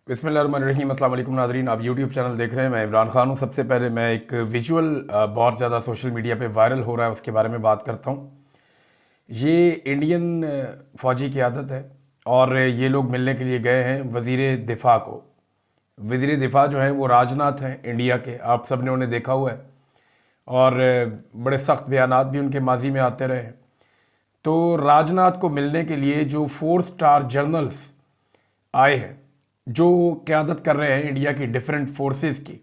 बिस्मिल्लाहिर्रहमानिर्रहीम। अस्सलाम वालेकुम नाज़रीन, आप यूट्यूब चैनल देख रहे हैं। मैं इमरान खान हूँ। सबसे पहले मैं एक विजुअल बहुत ज़्यादा सोशल मीडिया पे वायरल हो रहा है उसके बारे में बात करता हूँ। ये इंडियन फ़ौजी की आदत है और ये लोग मिलने के लिए गए हैं वज़ीर दिफ़ा को। वज़ीर दिफ़ा जो है वो राजनाथ हैं इंडिया के, आप सब ने उन्हें देखा हुआ है और बड़े सख्त बयानात भी उनके माजी में आते रहे हैं। तो राजनाथ को मिलने के लिए जो 4 स्टार जनरल्स आए हैं जो क़यादत कर रहे हैं इंडिया की डिफरेंट फोर्सेस की,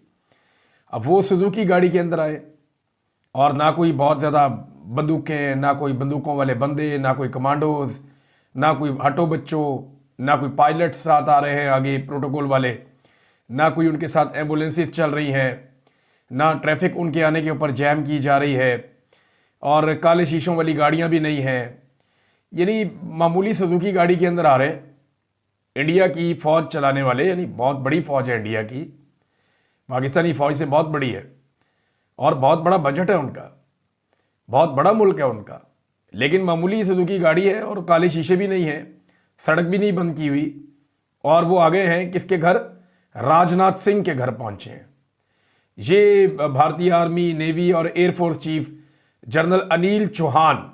अब वो सुजुकी गाड़ी के अंदर आए और ना कोई बहुत ज़्यादा बंदूकें, ना कोई बंदूकों वाले बंदे, ना कोई कमांडोज, ना कोई हटो बच्चों, ना कोई पायलट साथ आ रहे हैं आगे प्रोटोकॉल वाले, ना कोई उनके साथ एम्बुलेंसेस चल रही हैं, ना ट्रैफिक उनके आने के ऊपर जैम की जा रही है और काले शीशों वाली गाड़ियां भी नहीं हैं। यानी मामूली सुजुकी गाड़ी के अंदर आ रहे हैं इंडिया की फ़ौज चलाने वाले, यानी बहुत बड़ी फ़ौज है इंडिया की, पाकिस्तानी फ़ौज से बहुत बड़ी है और बहुत बड़ा बजट है उनका, बहुत बड़ा मुल्क है उनका, लेकिन मामूली सुजुकी गाड़ी है और काले शीशे भी नहीं हैं, सड़क भी नहीं बंद की हुई और वो आ गए हैं किसके घर? राजनाथ सिंह के घर पहुंचे हैं। ये भारतीय आर्मी, नेवी और air force chief general Anil Chauhan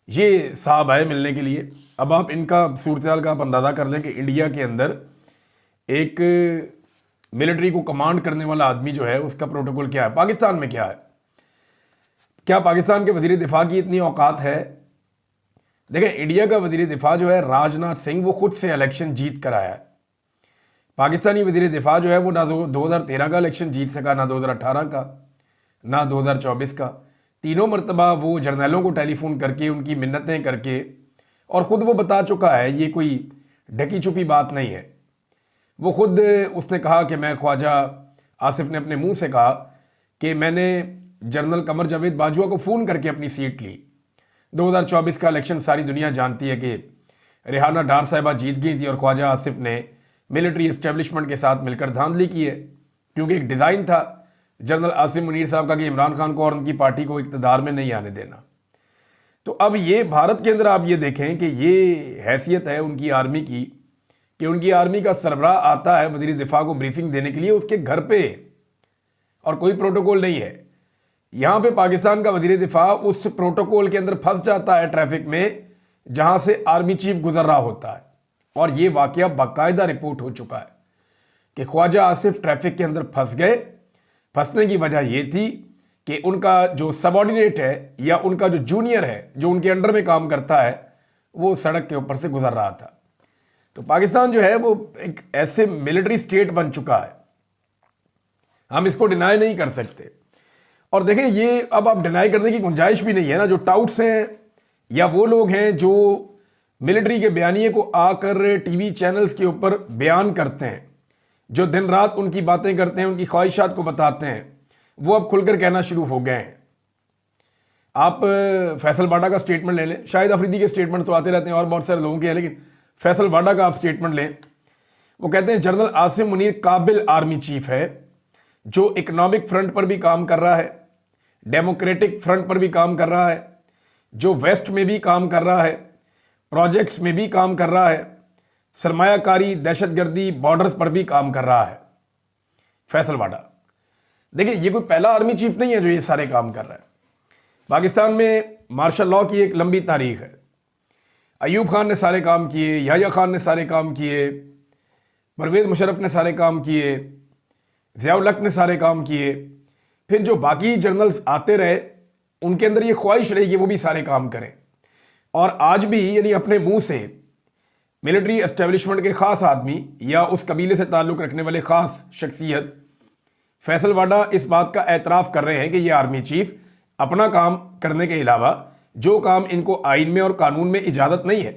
ये साहब आए मिलने के लिए। अब आप इनका सूरत का आप अंदाज़ा कर लें कि इंडिया के अंदर एक मिलिट्री को कमांड करने वाला आदमी जो है उसका प्रोटोकॉल क्या है, पाकिस्तान में क्या है। क्या पाकिस्तान के वजीर दिफा की इतनी औकात है? देखें, इंडिया का वजीर दिफा जो है राजनाथ सिंह, वो खुद से इलेक्शन जीत कर आया है। पाकिस्तानी वजीर दिफा जो है वो ना 2013 का इलेक्शन जीत सका, ना 2018 का, ना 2024 का। तीनों मरतबा वो जर्नलों को टेलीफोन करके उनकी मिन्नतें करके, और ख़ुद वो बता चुका है, ये कोई ढकी छुपी बात नहीं है। वो खुद उसने कहा कि मैं ख्वाजा आसिफ ने अपने मुंह से कहा कि मैंने जनरल कमर जावेद बाजवा को फ़ोन करके अपनी सीट ली। 2024 का इलेक्शन सारी दुनिया जानती है कि रेहाना डार साहिबा जीत गई थी और ख्वाजा आसिफ ने मिलिट्री इस्टेब्लिशमेंट के साथ मिलकर धांधली की है, क्योंकि एक डिज़ाइन था जनरल आसिम मुनीर साहब का कि इमरान खान को और उनकी पार्टी को इक़्तिदार में नहीं आने देना। तो अब ये भारत के अंदर आप ये देखें कि ये हैसियत है उनकी आर्मी की कि उनकी आर्मी का सरबराह आता है वज़ीर दिफा को ब्रीफिंग देने के लिए उसके घर पे, और कोई प्रोटोकॉल नहीं है। यहाँ पे पाकिस्तान का वज़ीर दिफा उस प्रोटोकॉल के अंदर फंस जाता है ट्रैफिक में जहाँ से आर्मी चीफ गुजर रहा होता है, और ये वाकया बाकायदा रिपोर्ट हो चुका है कि ख्वाजा आसिफ ट्रैफिक के अंदर फंस गए। फंसने की वजह यह थी कि उनका जो सबॉर्डिनेट है या उनका जो जूनियर है जो उनके अंडर में काम करता है वो सड़क के ऊपर से गुजर रहा था। तो पाकिस्तान जो है वो एक ऐसे मिलिट्री स्टेट बन चुका है, हम इसको डिनाई नहीं कर सकते। और देखें, ये अब आप डिनाई करने की गुंजाइश भी नहीं है ना। जो टाउट्स हैं या वो लोग हैं जो मिलिट्री के बयानिए को आकर टीवी चैनल्स के ऊपर बयान करते हैं, जो दिन रात उनकी बातें करते हैं, उनकी ख्वाहिशात को बताते हैं, वो अब खुलकर कहना शुरू हो गए हैं। आप फैसल बाडा का स्टेटमेंट ले लें, शाहिद अफरीदी के स्टेटमेंट तो आते रहते हैं और बहुत सारे लोगों के हैं, लेकिन फैसल बाडा का आप स्टेटमेंट लें, वो कहते हैं जनरल आसिम मुनीर काबिल आर्मी चीफ है जो इकोनॉमिक फ्रंट पर भी काम कर रहा है, डेमोक्रेटिक फ्रंट पर भी काम कर रहा है, जो वेस्ट में भी काम कर रहा है, प्रोजेक्ट्स में भी काम कर रहा है, सरमायाकारी, दहशतगर्दी, बॉर्डर्स पर भी काम कर रहा है। फैसल बाडा, देखिए, ये कोई पहला आर्मी चीफ नहीं है जो ये सारे काम कर रहा है। पाकिस्तान में मार्शल लॉ की एक लंबी तारीख है। अयूब खान ने सारे काम किए, याह्या खान ने सारे काम किए, परवेज़ मुशर्रफ ने सारे काम किए, ज़ियाउल हक ने सारे काम किए। फिर जो बाकी जनरल्स आते रहे उनके अंदर ये ख्वाहिश रही कि वो भी सारे काम करें, और आज भी यानी अपने मुंह से मिलिट्री एस्टेब्लिशमेंट के ख़ास आदमी या उस कबीले से ताल्लुक़ रखने वाले ख़ास शख्सियत फैसल बाडा इस बात का एतराफ़ कर रहे हैं कि ये आर्मी चीफ अपना काम करने के अलावा जो काम इनको आइन में और कानून में इजाज़त नहीं है,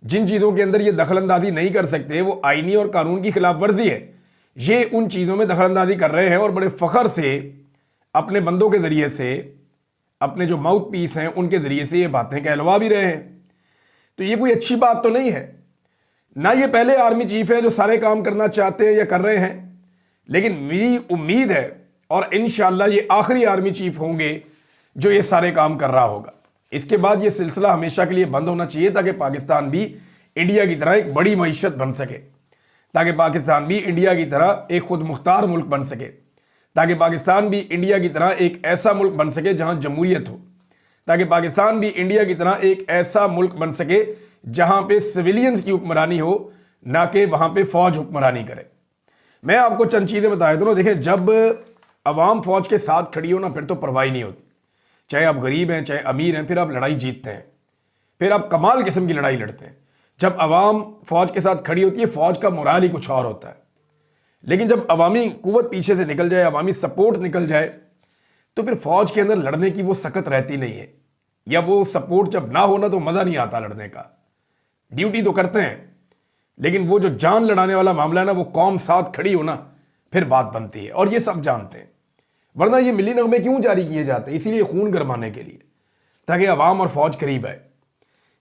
जिन चीज़ों के अंदर ये दखलंदाजी नहीं कर सकते, वो आइनी और कानून की खिलाफ वर्जी है, ये उन चीज़ों में दखलंदाजी कर रहे हैं और बड़े फ़ख्र से अपने बंदों के ज़रिए से, अपने जो माउथ पीस हैं उनके ज़रिए से ये बातें कहलवा भी रहे हैं। तो ये कोई अच्छी बात तो नहीं है ना। ये पहले आर्मी चीफ हैं जो सारे काम करना चाहते हैं या कर रहे हैं, लेकिन मेरी उम्मीद है और इंशाअल्लाह ये आखिरी आर्मी चीफ होंगे जो ये सारे काम कर रहा होगा। इसके बाद ये सिलसिला हमेशा के लिए बंद होना चाहिए ताकि पाकिस्तान भी इंडिया की तरह एक बड़ी मईशत बन सके, ताकि पाकिस्तान भी इंडिया की तरह एक खुद मुख्तार मुल्क बन सके, ताकि पाकिस्तान भी इंडिया की तरह एक ऐसा मुल्क बन सके जहां जमहूरियत हो, ताकि पाकिस्तान भी इंडिया की तरह एक ऐसा मुल्क बन सके जहां पे सिविलियंस की हुक्मरानी हो, ना कि वहां पे फौज हुक्मरानी करे। मैं आपको चंद चीजें बताया दूं। देखें, जब अवाम फौज के साथ खड़ी हो ना, फिर तो परवाही नहीं होती। चाहे आप गरीब हैं, चाहे अमीर हैं, फिर आप लड़ाई जीतते हैं, फिर आप कमाल किस्म की लड़ाई लड़ते हैं। जब अवाम फौज के साथ खड़ी होती है, फौज का मोराल ही कुछ और होता है। लेकिन जब अवामी कुव्वत पीछे से निकल जाए, अवामी सपोर्ट निकल जाए, तो फिर फौज के अंदर लड़ने की वो सकत रहती नहीं है, या वो सपोर्ट जब ना होना तो मजा नहीं आता लड़ने का। ड्यूटी तो करते हैं, लेकिन वो जो जान लड़ाने वाला मामला है ना, वो कौम साथ खड़ी हो ना, फिर बात बनती है। और ये सब जानते हैं, वरना ये मिली नगमे क्यों जारी किए जाते हैं? इसीलिए खून गरमाने के लिए, ताकि अवाम और फौज करीब आए।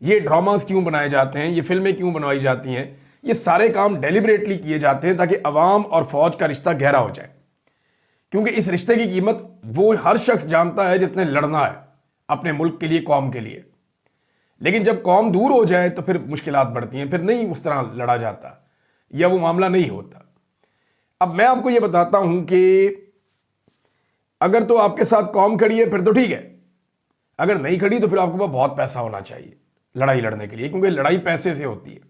ये ड्रामास क्यों बनाए जाते हैं, ये फिल्में क्यों बनवाई जाती हैं? ये सारे काम डेलिबरेटली किए जाते हैं ताकि अवाम और फौज का रिश्ता गहरा हो जाए, क्योंकि इस रिश्ते की कीमत वो हर शख्स जानता है जिसने लड़ना है अपने मुल्क के लिए, कौम के लिए। लेकिन जब कौम दूर हो जाए तो फिर मुश्किलात बढ़ती हैं, फिर नहीं उस तरह लड़ा जाता, या वो मामला नहीं होता। अब मैं आपको ये बताता हूं कि अगर तो आपके साथ कौम खड़ी है फिर तो ठीक है, अगर नहीं खड़ी तो फिर आपके पास बहुत पैसा होना चाहिए लड़ाई लड़ने के लिए, क्योंकि लड़ाई पैसे से होती है।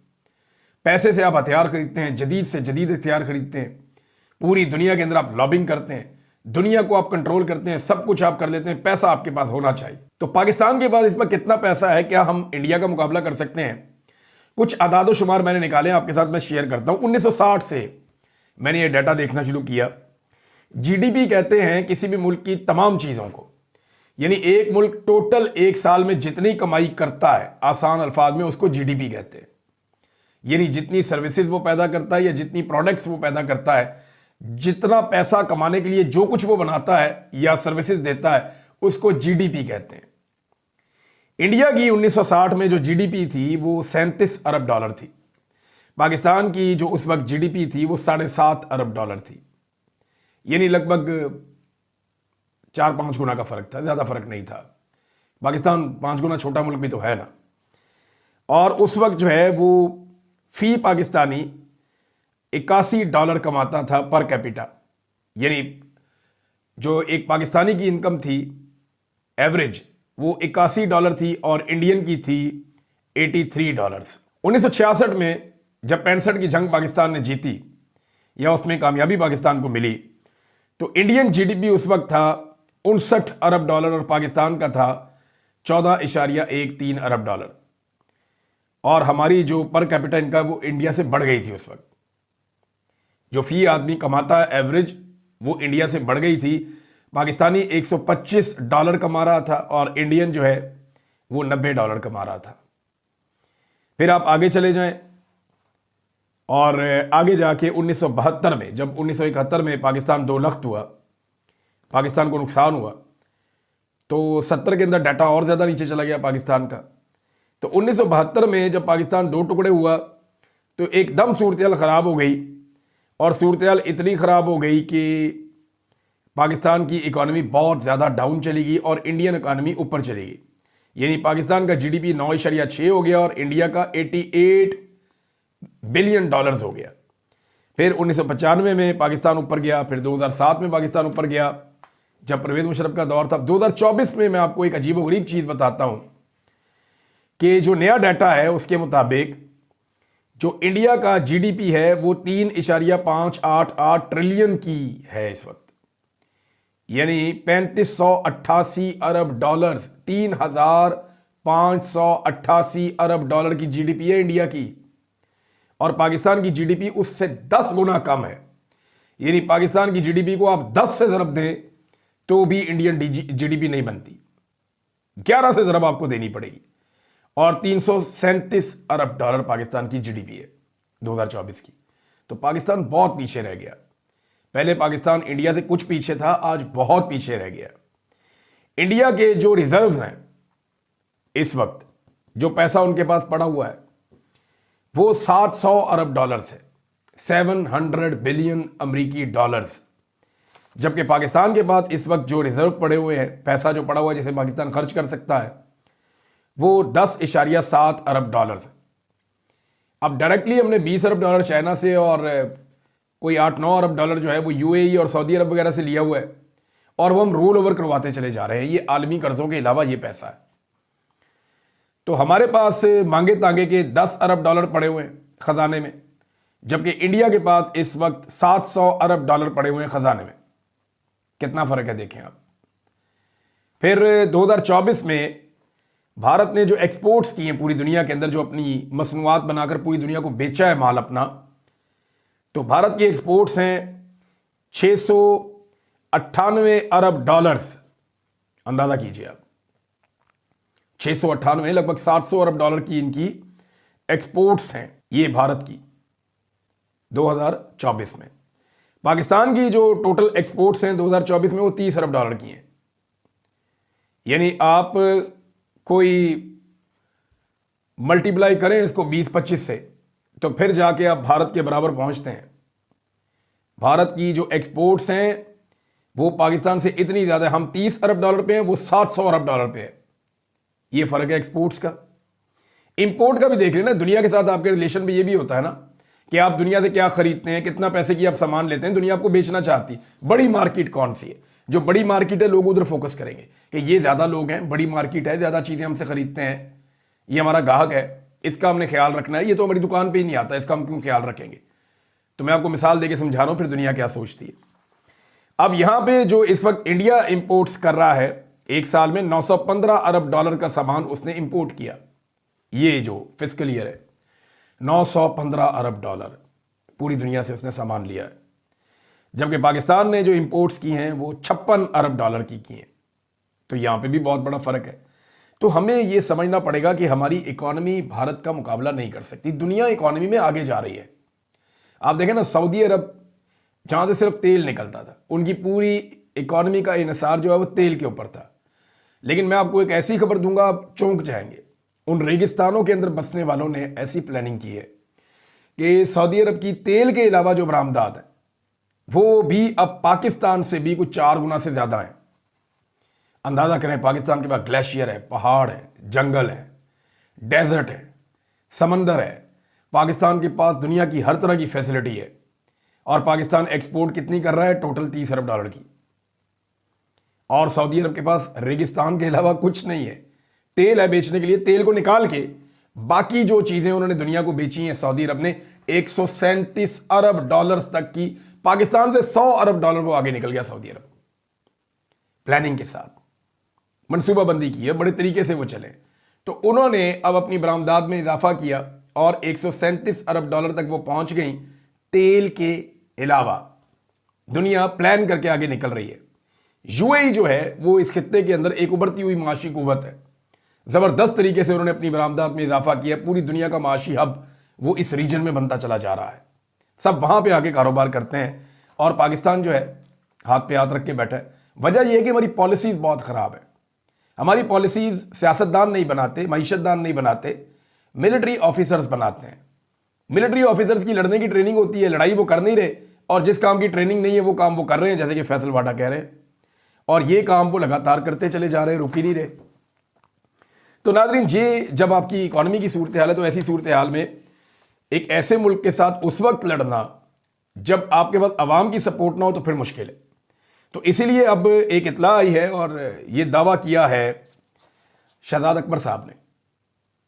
पैसे से आप हथियार खरीदते हैं, जदीद से जदीद हथियार खरीदते हैं, पूरी दुनिया के अंदर आप लॉबिंग करते हैं, दुनिया को आप कंट्रोल करते हैं, सब कुछ आप कर लेते हैं। पैसा आपके पास होना चाहिए। तो पाकिस्तान के पास इसमें कितना पैसा है, क्या हम इंडिया का मुकाबला कर सकते हैं? कुछ आदादो शुमार मैंने निकाले, आपके साथ मैं शेयर करता हूं। 1960 से मैंने ये डाटा देखना शुरू किया। जीडीपी कहते हैं किसी भी मुल्क की तमाम चीजों को, यानी एक मुल्क टोटल एक साल में जितनी कमाई करता है, आसान अल्फाज में उसको जीडीपी कहते हैं। यानी जितनी सर्विसेज वो पैदा करता है या जितनी प्रोडक्ट्स वो पैदा करता है, जितना पैसा कमाने के लिए जो कुछ वो बनाता है या सर्विसेज देता है, उसको जीडीपी कहते हैं। इंडिया की 1960 में जो जीडीपी थी वो 37 अरब डॉलर थी। पाकिस्तान की जो उस वक्त जीडीपी थी वो 7.5 अरब डॉलर थी। यानी लगभग 4-5 गुना का फर्क था, ज्यादा फर्क नहीं था। पाकिस्तान 5 गुना छोटा मुल्क भी तो है ना। और उस वक्त जो है वो फी पाकिस्तानी 81 डॉलर कमाता था पर कैपिटा। यानी जो एक पाकिस्तानी की इनकम थी एवरेज, वो 81 डॉलर थी और इंडियन की थी 83 डॉलर्स। 1966 में जब 65 की जंग पाकिस्तान ने जीती या उसमें कामयाबी पाकिस्तान को मिली, तो इंडियन जीडीपी उस वक्त था 59 अरब डॉलर और पाकिस्तान का था 14.13 अरब डॉलर। और हमारी जो पर कैपिटा इनकम वो इंडिया से बढ़ गई थी। उस वक्त जो फी आदमी कमाता है एवरेज, वो इंडिया से बढ़ गई थी। पाकिस्तानी 125 डॉलर कमा रहा था और इंडियन जो है वो 90 डॉलर कमा रहा था। फिर आप आगे चले जाएं और आगे जाके 1972 में, जब 1971 में पाकिस्तान 2 लख्त हुआ, पाकिस्तान को नुकसान हुआ, तो 70 के अंदर डाटा और ज़्यादा नीचे चला गया पाकिस्तान का। तो 1972 में जब पाकिस्तान 2 टुकड़े हुआ तो एकदम सूरत ख़राब हो गई। और सूरत इतनी ख़राब हो गई कि पाकिस्तान की इकॉनमी बहुत ज़्यादा डाउन चली गई और इंडियन इकॉनमी ऊपर चली गई। यानी पाकिस्तान का जीडीपी 9.6 हो गया और इंडिया का 88 बिलियन डॉलर्स हो गया। फिर 1995 में पाकिस्तान ऊपर गया, फिर 2007 में पाकिस्तान ऊपर गया जब परवेज मुशर्रफ का दौर था। 2024 में मैं आपको एक अजीबोगरीब चीज़ बताता हूँ कि जो नया डाटा है उसके मुताबिक जो इंडिया का जीडीपी है वो 3.588 ट्रिलियन की है इस वक्त। यानी 3588 अरब डॉलर, 3588 अरब डॉलर की जीडीपी है इंडिया की। और पाकिस्तान की जीडीपी उससे 10 गुना कम है। यानी पाकिस्तान की जीडीपी को आप 10 से ज़रब दें तो भी इंडियन जीडीपी नहीं बनती, 11 से ज़रब आपको देनी पड़ेगी। और 337 अरब डॉलर पाकिस्तान की जीडीपी है 2024 की। तो पाकिस्तान बहुत पीछे रह गया। पहले पाकिस्तान इंडिया से कुछ पीछे था, आज बहुत पीछे रह गया। इंडिया के जो रिजर्व्स हैं इस वक्त, जो पैसा उनके पास पड़ा हुआ है वो 700 अरब डॉलर्स है, 700 बिलियन अमरीकी डॉलर्स। जबकि पाकिस्तान के पास इस वक्त जो रिजर्व पड़े हुए हैं, पैसा जो पड़ा हुआ है जिसे पाकिस्तान खर्च कर सकता है, वो 10.7 अरब डॉलर है। अब डायरेक्टली हमने 20 अरब डॉलर चाइना से और कोई 8-9 अरब डॉलर जो है वो यूएई और सऊदी अरब वगैरह से लिया हुआ है और वो हम रोल ओवर करवाते चले जा रहे हैं। ये आलमी कर्जों के अलावा ये पैसा है। तो हमारे पास मांगे तांगे के 10 अरब डॉलर पड़े हुए हैं खजाने में, जबकि इंडिया के पास इस वक्त 700 अरब डॉलर पड़े हुए हैं खजाने में। कितना फर्क है देखें आप। फिर 2024 में भारत ने जो एक्सपोर्ट्स किए हैं पूरी दुनिया के अंदर, जो अपनी मसनूआत बनाकर पूरी दुनिया को बेचा है माल अपना, तो भारत की एक्सपोर्ट्स हैं 698 अरब डॉलर्स। अंदाजा कीजिए आप, 698 लगभग 700 अरब डॉलर की इनकी एक्सपोर्ट्स हैं ये भारत की 2024 में। पाकिस्तान की जो टोटल एक्सपोर्ट्स हैं 2024 में वो 30 अरब डॉलर की हैं। यानी आप कोई मल्टीप्लाई करें इसको 20-25 से, तो फिर जाके आप भारत के बराबर पहुंचते हैं। भारत की जो एक्सपोर्ट्स हैं वो पाकिस्तान से इतनी ज्यादा, हम 30 अरब डॉलर पे हैं, वो 700 अरब डॉलर पे है। ये फर्क है एक्सपोर्ट्स का। इंपोर्ट का भी देख लेना, दुनिया के साथ आपके रिलेशन में ये भी होता है ना कि आप दुनिया से क्या खरीदते हैं, कितना पैसे की आप सामान लेते हैं। दुनिया आपको बेचना चाहती, बड़ी मार्केट कौन सी है? जो बड़ी मार्केट है लोग उधर फोकस करेंगे कि ये ज्यादा लोग हैं, बड़ी मार्केट है, ज्यादा चीजें हमसे खरीदते हैं, ये हमारा ग्राहक है, इसका हमने ख्याल रखना है। ये तो हमारी दुकान पे ही नहीं आता, इसका हम क्यों ख्याल रखेंगे? तो मैं आपको मिसाल देके समझा रहा हूं फिर दुनिया क्या सोचती है। अब यहां पे जो इस वक्त इंडिया इंपोर्ट्स कर रहा है, एक साल में 915 अरब डॉलर का सामान उसने इंपोर्ट किया। ये जो फिस्कल ईयर है 915 अरब डॉलर पूरी दुनिया से उसने सामान लिया है, जबकि पाकिस्तान ने जो इंपोर्ट्स की हैं वो 56 अरब डॉलर की हैं। तो यहां पे भी बहुत बड़ा फर्क है। तो हमें यह समझना पड़ेगा कि हमारी इकोनॉमी भारत का मुकाबला नहीं कर सकती। दुनिया इकोनॉमी में आगे जा रही है। आप देखें ना, सऊदी अरब जहां से सिर्फ तेल निकलता था, उनकी पूरी इकोनॉमी का इन्हिसार जो है वो तेल के ऊपर था। लेकिन मैं आपको एक ऐसी खबर दूंगा, आप चौंक जाएंगे। उन रेगिस्तानों के अंदर बसने वालों ने ऐसी प्लानिंग की है कि सऊदी अरब की तेल के अलावा जो बरामदात है वो भी अब पाकिस्तान से भी कुछ 4 गुना से ज्यादा है। अंदाजा करें, पाकिस्तान के पास ग्लेशियर है, पहाड़ है, जंगल है, डेजर्ट है, समंदर है। पाकिस्तान के पास दुनिया की हर तरह की फैसिलिटी है और पाकिस्तान एक्सपोर्ट कितनी कर रहा है? टोटल 30 अरब डॉलर की। और सऊदी अरब के पास रेगिस्तान के अलावा कुछ नहीं है। तेल है बेचने के लिए, तेल को निकाल के बाकी जो चीजें उन्होंने दुनिया को बेची हैं सऊदी अरब ने 137 अरब डॉलर तक की। पाकिस्तान से 100 अरब डॉलर वो आगे निकल गया सऊदी अरब। प्लानिंग के साथ मनसूबाबंदी की है, बड़े तरीके से वो चले। तो उन्होंने अब अपनी बरामदात में इजाफा किया और 137 अरब डॉलर तक वो पहुंच गई। तेल के अलावा दुनिया प्लान करके आगे निकल रही है। यूएई जो है वो इस खित्ते के अंदर एक उभरती हुई माशी कुव्वत है। जबरदस्त तरीके से उन्होंने अपनी बरामदात में इजाफा किया। पूरी दुनिया का माशी हब वो इस रीजन में बनता चला जा रहा है। सब वहां पे आके कारोबार करते हैं और पाकिस्तान जो है हाथ पे हाथ रख के बैठा है। वजह यह है कि हमारी पॉलिसीज बहुत खराब है। हमारी पॉलिसीज सियासतदान नहीं बनाते, मईशतदान नहीं बनाते, मिलिट्री ऑफिसर्स बनाते हैं। मिलिट्री ऑफिसर्स की लड़ने की ट्रेनिंग होती है, लड़ाई वो कर नहीं रहे, और जिस काम की ट्रेनिंग नहीं है वो काम वो कर रहे हैं, जैसे कि फैसल वाडा कह रहे हैं। और ये काम वो लगातार करते चले जा रहे हैं, रुक ही नहीं रहे। तो नाज़रीन, ये जब आपकी इकोनॉमी की सूरत हाल है, तो ऐसी सूरत हाल में एक ऐसे मुल्क के साथ उस वक्त लड़ना जब आपके पास अवाम की सपोर्ट ना हो तो फिर मुश्किल है। तो इसीलिए अब एक इत्ला आई है और ये दावा किया है शहजाद अकबर साहब ने,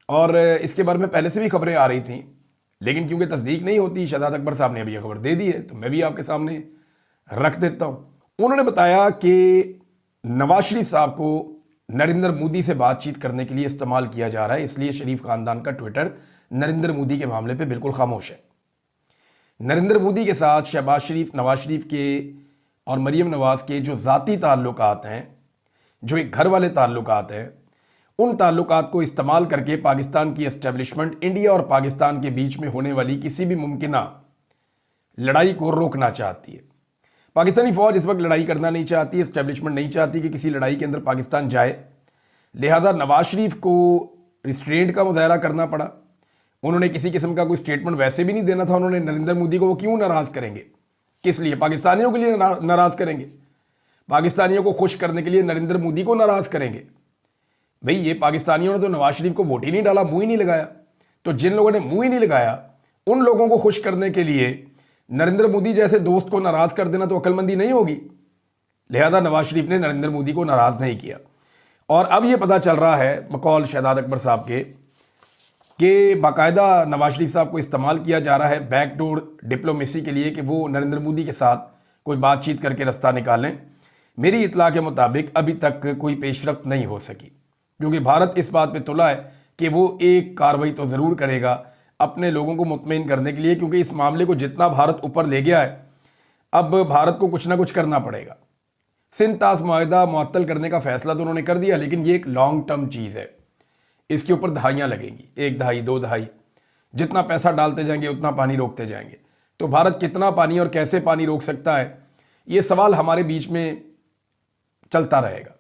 और इसके बारे में पहले से भी खबरें आ रही थी, लेकिन क्योंकि तस्दीक नहीं होती, शहजाद अकबर साहब ने अभी यह खबर दे दी है, तो मैं भी आपके सामने रख देता हूं। उन्होंने बताया कि नवाज शरीफ साहब को नरेंद्र मोदी से बातचीत करने के लिए इस्तेमाल किया जा रहा है, इसलिए शरीफ खानदान का ट्विटर नरेंद्र मोदी के मामले पे बिल्कुल खामोश है। नरेंद्र मोदी के साथ शहबाज शरीफ, नवाज शरीफ के और मरीम नवाज के जो ज़ाती ताल्लुकात हैं, जो एक घर वाले ताल्लुकात हैं, उन ताल्लुकात को इस्तेमाल करके पाकिस्तान की एस्टेब्लिशमेंट इंडिया और पाकिस्तान के बीच में होने वाली किसी भी मुमकिना लड़ाई को रोकना चाहती है। पाकिस्तानी फौज इस वक्त लड़ाई करना नहीं चाहती, एस्टेब्लिशमेंट नहीं चाहती कि किसी लड़ाई के अंदर पाकिस्तान जाए, लिहाजा नवाज शरीफ को रिस्ट्रेंट का मुजाहरा करना पड़ा। उन्होंने किसी किस्म का कोई स्टेटमेंट वैसे भी नहीं देना था उन्होंने नरेंद्र मोदी को। वो क्यों नाराज करेंगे? किस लिए? पाकिस्तानियों के लिए नाराज करेंगे, पाकिस्तानियों को खुश करने के लिए नरेंद्र मोदी को नाराज करेंगे। भाई, ये पाकिस्तानियों ने तो नवाज शरीफ को वोट ही नहीं डाला, मुंह ही नहीं लगाया, तो जिन लोगों ने मुंह ही नहीं लगाया, उन लोगों को खुश करने के लिए नरेंद्र मोदी जैसे दोस्त को नाराज कर देना तो अक्लमंदी नहीं होगी। लिहाजा नवाज शरीफ ने नरेंद्र मोदी को नाराज नहीं किया। और अब यह पता चल रहा है बकौल शहजाद अकबर साहब के कि बाकायदा नवाज शरीफ साहब को इस्तेमाल किया जा रहा है बैकडोर डिप्लोमेसी के लिए कि वो नरेंद्र मोदी के साथ कोई बातचीत करके रास्ता निकालें। मेरी इतला के मुताबिक अभी तक कोई पेशरफ्त नहीं हो सकी, क्योंकि भारत इस बात पे तुला है कि वो एक कार्रवाई तो ज़रूर करेगा अपने लोगों को मुतमईन करने के लिए, क्योंकि इस मामले को जितना भारत ऊपर ले गया है अब भारत को कुछ ना कुछ करना पड़ेगा। सिंध ताश मुआहदा मुअत्तल करने का फैसला तो उन्होंने कर दिया, लेकिन ये एक लॉन्ग टर्म चीज़ है, इसके ऊपर दहाइयाँ लगेंगी, 1 दहाई 2 दहाई, जितना पैसा डालते जाएंगे उतना पानी रोकते जाएंगे। तो भारत कितना पानी और कैसे पानी रोक सकता है, ये सवाल हमारे बीच में चलता रहेगा।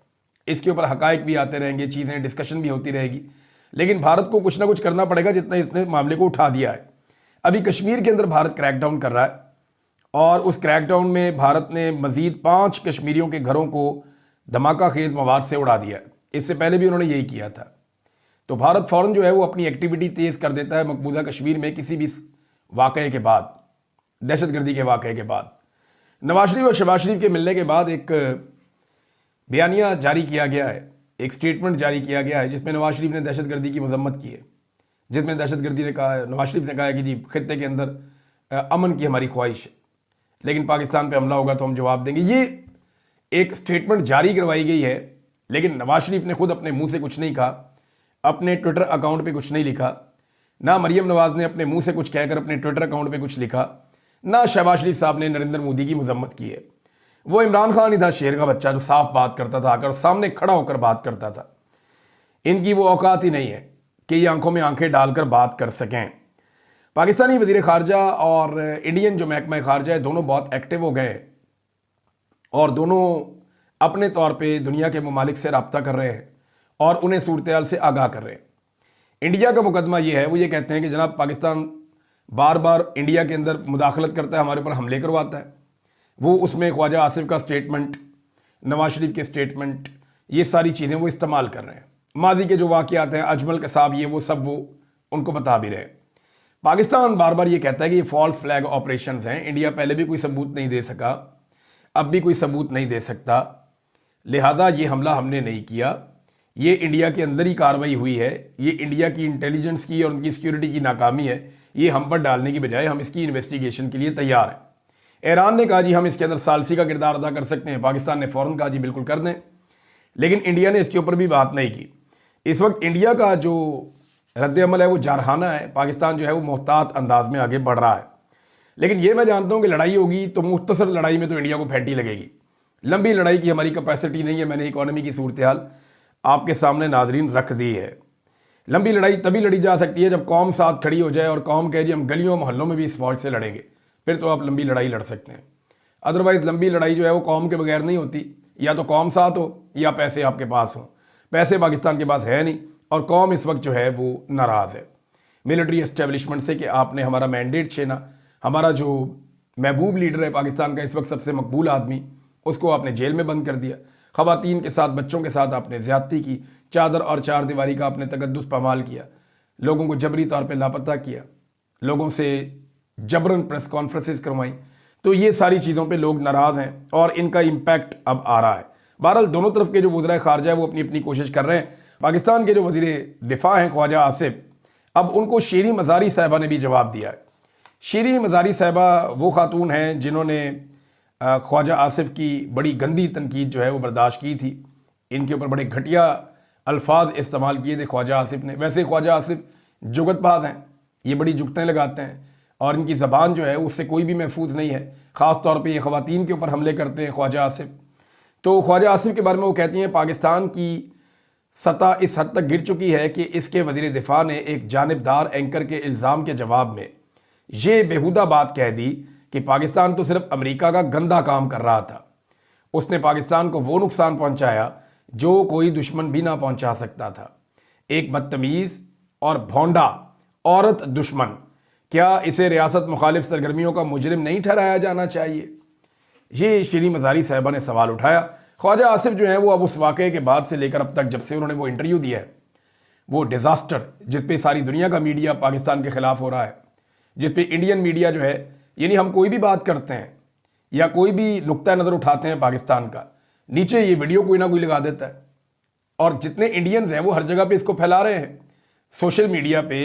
इसके ऊपर हकायक भी आते रहेंगे, चीज़ें डिस्कशन भी होती रहेगी, लेकिन भारत को कुछ ना कुछ करना पड़ेगा जितना इसने मामले को उठा दिया है। अभी कश्मीर के अंदर भारत क्रैकडाउन कर रहा है और उस क्रैकडाउन में भारत ने मजीद 5 कश्मीरियों के घरों को धमाका खेज मवाद से उड़ा दिया है। इससे पहले भी उन्होंने यही किया था। तो भारत फ़ौरन जो है वो अपनी एक्टिविटी तेज़ कर देता है मकबूजा कश्मीर में किसी भी वाक़े के बाद, दहशतगर्दी के वाक़े के बाद। नवाज शरीफ और शहबाज शरीफ के मिलने के बाद एक बयानिया जारी किया गया है, एक स्टेटमेंट जारी किया गया है जिसमें नवाज शरीफ ने दहशतगर्दी की मजम्मत की है, जिसमें दहशतगर्दी ने कहा, नवाज शरीफ ने कहा है कि जी खित्ते के अंदर अमन की हमारी ख्वाहिश है, लेकिन पाकिस्तान पे हमला होगा तो हम जवाब देंगे। ये एक स्टेटमेंट जारी करवाई गई है, लेकिन नवाज शरीफ ने खुद अपने मुंह से कुछ नहीं कहा, अपने ट्विटर अकाउंट पे कुछ नहीं लिखा, ना मरियम नवाज ने अपने मुंह से कुछ कहकर अपने ट्विटर अकाउंट पे कुछ लिखा, ना शहबाज शरीफ साहब ने नरेंद्र मोदी की मजम्मत की है। वो इमरान खान ही था शेर का बच्चा जो साफ बात करता था, आकर सामने खड़ा होकर बात करता था। इनकी वो औकात ही नहीं है कि ये आंखों में आंखें डालकर बात कर सकें। पाकिस्तानी वज़ीर ख़ारजा और इंडियन जो महकमा ख़ारजा है, दोनों बहुत एक्टिव हो गए और दोनों अपने तौर पे दुनिया के ममालिक से रब्ता कर रहे हैं और उन्हें सूरत हाल से आगाह कर रहे हैं। इंडिया का मुकदमा ये है, वो ये कहते हैं कि जनाब पाकिस्तान बार बार इंडिया के अंदर मुदाखलत करता है, हमारे ऊपर हमले करवाता है। वो उसमें ख्वाजा आसिफ का स्टेटमेंट, नवाज शरीफ के स्टेटमेंट, ये सारी चीज़ें वो इस्तेमाल कर रहे हैं। माजी के जो वाक़यात हैं, अजमल कसाब, ये वो सब वो उनको बता भी रहे हैं। पाकिस्तान बार बार ये कहता है कि ये फॉल्स फ्लैग ऑपरेशंस हैं, इंडिया पहले भी कोई सबूत नहीं दे सका, अब भी कोई सबूत नहीं दे सकता, लिहाजा ये हमला हमने नहीं किया, ये इंडिया के अंदर ही कार्रवाई हुई है, ये इंडिया की इंटेलिजेंस की और उनकी सिक्योरिटी की नाकामी है, ये हम पर डालने की बजाय हम इसकी इन्वेस्टिगेशन के लिए तैयार हैं। ईरान ने कहा जी हम इसके अंदर सालसी का किरदार अदा कर सकते हैं, पाकिस्तान ने फ़ौरन कहा जी बिल्कुल कर दें, लेकिन इंडिया ने इसके ऊपर भी बात नहीं की। इस वक्त इंडिया का जो रद्द अमल है वो जारहाना है, पाकिस्तान जो है वो मोहतात अंदाज में आगे बढ़ रहा है। लेकिन ये मैं जानता हूँ कि लड़ाई होगी तो मुख्तसर लड़ाई में तो इंडिया को फैंटी लगेगी, लंबी लड़ाई की हमारी कैपेसिटी नहीं है। मैंने इकॉनमी की सूरत हाल आपके सामने नाजरीन रख दी है। लंबी लड़ाई तभी लड़ी जा सकती है जब कौम साथ खड़ी हो जाए और कौम कहे जी हम गलियों मोहल्लों में भी इस फौज से लड़ेंगे, फिर तो आप लंबी लड़ाई लड़ सकते हैं। अदरवाइज़ लंबी लड़ाई जो है वो कौम के बगैर नहीं होती, या तो कौम साथ हो या पैसे आपके पास हो। पैसे पाकिस्तान के पास है नहीं और कौम इस वक्त जो है वो नाराज़ है मिलिट्री एस्टेब्लिशमेंट से कि आपने हमारा मैंडेट छीना, हमारा जो महबूब लीडर है पाकिस्तान का इस वक्त सबसे मकबूल आदमी, उसको आपने जेल में बंद कर दिया, ख़वातीन के साथ बच्चों के साथ आपने ज़्यादती की, चादर और चार दीवारी का आपने तकद्दुस पामाल किया, लोगों को जबरी तौर पे लापता किया, लोगों से जबरन प्रेस कॉन्फ्रेंसेस करवाई। तो ये सारी चीज़ों पे लोग नाराज़ हैं और इनका इम्पैक्ट अब आ रहा है। बहरहाल दोनों तरफ के जो वज़ीर ख़ारजा है वो अपनी अपनी कोशिश कर रहे हैं। पाकिस्तान के जो वज़ीर दिफा हैं ख्वाजा आसिफ, अब उनको शीरी मज़ारी साहिबा ने भी जवाब दिया है। शीरी मज़ारी साहिबा वो खातून हैं जिन्होंने ख्वाजा आसिफ की बड़ी गंदी तनकीद जो है वो बर्दाश्त की थी, इनके ऊपर बड़े घटिया अल्फाज इस्तेमाल किए थे ख्वाजा आसिफ ने। वैसे ख्वाजा आसिफ जुगतबाज हैं, ये बड़ी जुगतें लगाते हैं और इनकी ज़बान जो है उससे कोई भी महफूज नहीं है। ख़ास तौर पे ये ख़वातीन के ऊपर हमले करते हैं ख्वाजा आसिफ। तो ख्वाजा आसिफ के बारे में वो कहती हैं पाकिस्तान की सतह इस हद तक गिर चुकी है कि इसके वज़ीर दिफा ने एक जानिबदार एंकर के इल्ज़ाम के जवाब में ये बेहुदा बात कह दी कि पाकिस्तान तो सिर्फ अमेरिका का गंदा काम कर रहा था, उसने पाकिस्तान को वो नुकसान पहुंचाया जो कोई दुश्मन भी ना पहुंचा सकता था। एक बदतमीज़ और भौंडा औरत दुश्मन, क्या इसे रियासत मुखालिफ सरगर्मियों का मुजरिम नहीं ठहराया जाना चाहिए? ये शीरी मज़ारी साहिबा ने सवाल उठाया। ख्वाजा आसिफ जो है वो अब उस वाक़े के बाद से लेकर अब तक जब से उन्होंने वो इंटरव्यू दिया है वो डिज़ास्टर जिस पे सारी दुनिया का मीडिया पाकिस्तान के ख़िलाफ़ हो रहा है, जिस पे इंडियन मीडिया जो है, यानी हम कोई भी बात करते हैं या कोई भी नुक्ता नज़र उठाते हैं पाकिस्तान का, नीचे ये वीडियो कोई ना कोई लगा देता है। और जितने इंडियंस हैं वो हर जगह पे इसको फैला रहे हैं सोशल मीडिया पे।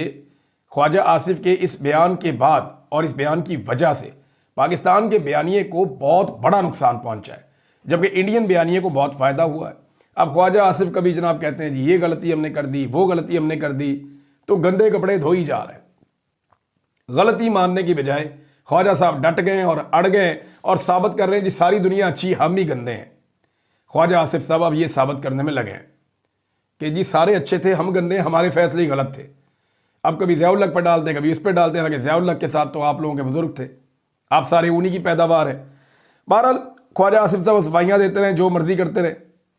ख्वाजा आसिफ के इस बयान के बाद और इस बयान की वजह से पाकिस्तान के बयानिए को बहुत बड़ा नुकसान पहुंचा है, जबकि इंडियन बयानिए को बहुत फ़ायदा हुआ है। अब ख्वाजा आसिफ कभी जनाब कहते हैं जी ये गलती हमने कर दी, वो गलती हमने कर दी, तो गंदे कपड़े धो ही जा रहे हैं। गलती मानने की बजाय ख्वाजा साहब डट गए और अड़ गए और साबित कर रहे हैं जी सारी दुनिया अच्छी, हम ही गंदे हैं। ख्वाजा आसिफ साहब अब ये साबित करने में लगे हैं कि जी सारे अच्छे थे, हम गंदे, हमारे फैसले ही गलत थे। अब कभी ज़ियाउल हक पर डालते हैं, कभी इस पर डालते हैं कि ज़ियाउल हक के साथ तो आप लोगों के बुजुर्ग थे, आप सारे उन्हीं की पैदावार है। बहरहाल ख्वाजा आसिफ साहब सफाइयाँ देते रहे, जो मर्जी करते रहे,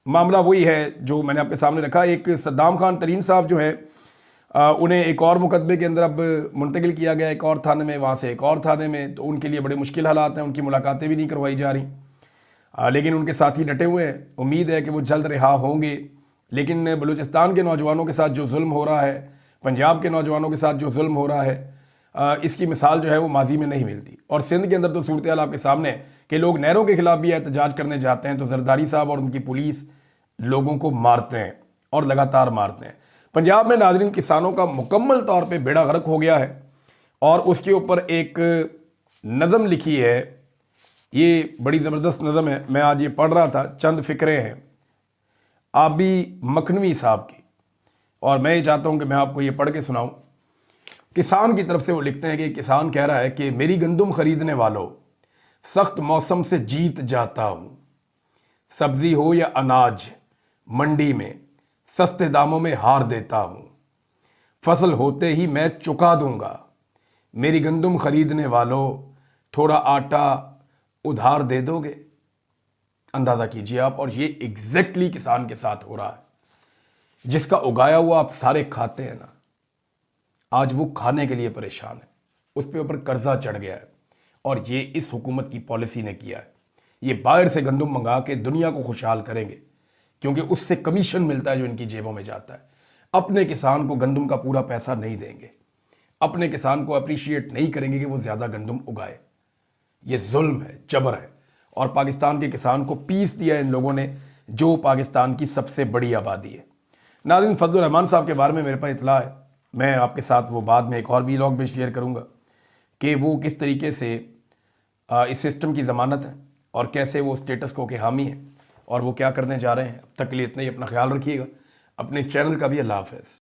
मामला वही है जो मैंने आपके सामने रखा। एक सद्दाम खान तरीन साहब जो है उन्हें एक और मुकदमे के अंदर अब मुंतकिल किया गया, एक और थाने में, वहाँ से एक और थाने में। तो उनके लिए बड़े मुश्किल हालात हैं, उनकी मुलाकातें भी नहीं करवाई जा रही, लेकिन उनके साथी डटे हुए हैं। उम्मीद है कि वो जल्द रिहा होंगे। लेकिन बलूचिस्तान के नौजवानों के साथ जो जुल्म हो रहा है, पंजाब के नौजवानों के साथ जो जुल्म हो रहा है, इसकी मिसाल जो है वो माजी में नहीं मिलती। और सिंध के अंदर तो सूरत हाल आपके सामने है कि लोग नहरों के खिलाफ भी एहतजाज करने जाते हैं तो जरदारी साहब और उनकी पुलिस लोगों को मारते हैं और लगातार मारते हैं। पंजाब में नाज़रीन किसानों का मुकम्मल तौर पे बेड़ा गर्क हो गया है और उसके ऊपर एक नज़म लिखी है, ये बड़ी ज़बरदस्त नज़म है। मैं आज ये पढ़ रहा था, चंद फ़िक्रे हैं आबी मखनवी साहब की, और मैं ये चाहता हूँ कि मैं आपको ये पढ़ के सुनाऊँ। किसान की तरफ से वो लिखते हैं कि किसान कह रहा है कि मेरी गंदुम खरीदने वालों, सख्त मौसम से जीत जाता हूँ। सब्जी हो या अनाज मंडी में सस्ते दामों में हार देता हूँ। फसल होते ही मैं चुका दूंगा। मेरी गंदुम खरीदने वालों, थोड़ा आटा उधार दे दोगे? अंदाज़ा कीजिए आप। और ये एग्जैक्टली किसान के साथ हो रहा है। जिसका उगाया हुआ आप सारे खाते हैं ना, आज वो खाने के लिए परेशान है, उस पे ऊपर कर्जा चढ़ गया है। और ये इस हुकूमत की पॉलिसी ने किया है। ये बाहर से गंदम मंगा के दुनिया को खुशहाल करेंगे, क्योंकि उससे कमीशन मिलता है जो इनकी जेबों में जाता है। अपने किसान को गंदम का पूरा पैसा नहीं देंगे, अपने किसान को अप्रिशिएट नहीं करेंगे कि वो ज़्यादा गंदम उगाए। ये जुल्म है, जबर है। और पाकिस्तान के किसान को पीस दिया इन लोगों ने, जो पाकिस्तान की सबसे बड़ी आबादी है। नाज़रीन, फजलुर रहमान साहब के बारे में मेरे पास इतला है, मैं आपके साथ वो बाद में एक और व्लॉग में शेयर करूंगा कि वो किस तरीके से इस सिस्टम की ज़मानत है और कैसे वो स्टेटस को के हामी है और वो क्या करने जा रहे हैं। अब तक के लिए इतना ही, अपना ख्याल रखिएगा, अपने इस चैनल का भी। अल्लाह हाफ़िज़।